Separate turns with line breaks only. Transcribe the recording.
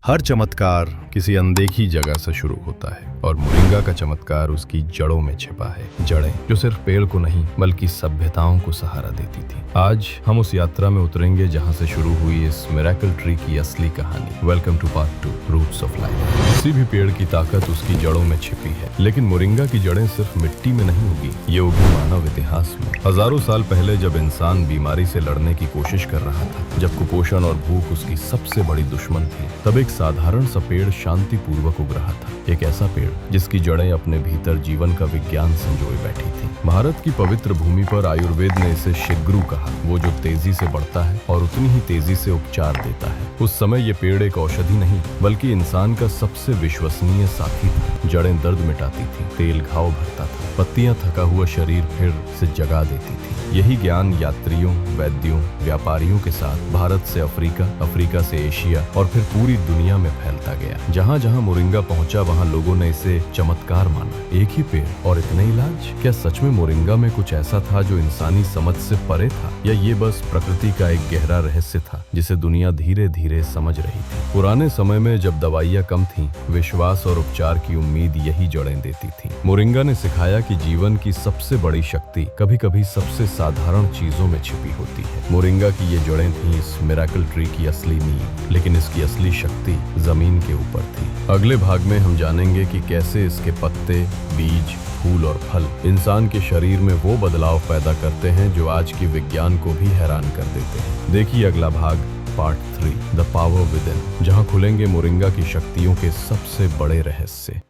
हर चमत्कार किसी अनदेखी जगह से शुरू होता है और मोरिंगा का चमत्कार उसकी जड़ों में छिपा है। जड़ें जो सिर्फ पेड़ को नहीं बल्कि सभ्यताओं को सहारा देती थी। आज हम उस यात्रा में उतरेंगे जहां से शुरू हुई इस मिरेकल ट्री की असली कहानी। Welcome to part 2, roots of life. किसी भी पेड़ की ताकत उसकी जड़ों में छिपी है, लेकिन मोरिंगा की जड़ें सिर्फ मिट्टी में नहीं उगी, ये उगी मानव इतिहास में। हजारों साल पहले जब इंसान बीमारी से लड़ने की कोशिश कर रहा था, जब कुपोषण और भूख उसकी सबसे बड़ी दुश्मन थी, तब एक साधारण सा पेड़ शांति पूर्वक उग रहा था। एक ऐसा पेड़ जिसकी जड़ें अपने भीतर जीवन का विज्ञान संजोए बैठी थी। भारत की पवित्र भूमि पर आयुर्वेद ने इसे शिग्रू कहा, वो जो तेजी से बढ़ता है और उतनी ही तेजी से उपचार देता है। उस समय ये पेड़ एक औषधि नहीं बल्कि इंसान का सबसे विश्वसनीय साथी था। जड़ें दर्द मिटाती थी, तेल घाव भरता था, पत्तियां थका हुआ शरीर फिर से जगा देती थी। यही ज्ञान यात्रियों, वैद्यों, व्यापारियों के साथ भारत से अफ्रीका, अफ्रीका से एशिया और फिर पूरी दुनिया में फैलता गया। जहाँ जहाँ मोरिंगा पहुंचा वहाँ लोगों ने इसे चमत्कार माना। एक ही पेड़ और इतने इलाज? क्या सच में मोरिंगा में कुछ ऐसा था जो इंसानी समझ से परे था, या ये बस प्रकृति का एक गहरा रहस्य था जिसे दुनिया धीरे धीरे समझ रही थी? पुराने समय में जब दवाइयाँ कम थीं, विश्वास और उपचार की उम्मीद यही जड़ें देती थी। मोरिंगा ने सिखाया कि जीवन की सबसे बड़ी शक्ति कभी कभी सबसे साधारण चीजों में छिपी होती है। मोरिंगा की ये जड़ें थीं इस मिरेकल ट्री की असली नींव, लेकिन इसकी असली शक्ति जमीन के ऊपर थी। अगले भाग में हम जानेंगे कि कैसे इसके पत्ते, बीज, फूल और फल इंसान के शरीर में वो बदलाव पैदा करते हैं जो आज की विज्ञान को भी हैरान कर देते हैं। देखिए अगला भाग, पार्ट 3, द पावर विदिन, जहां खुलेंगे मोरिंगा की शक्तियों के सबसे बड़े रहस्य।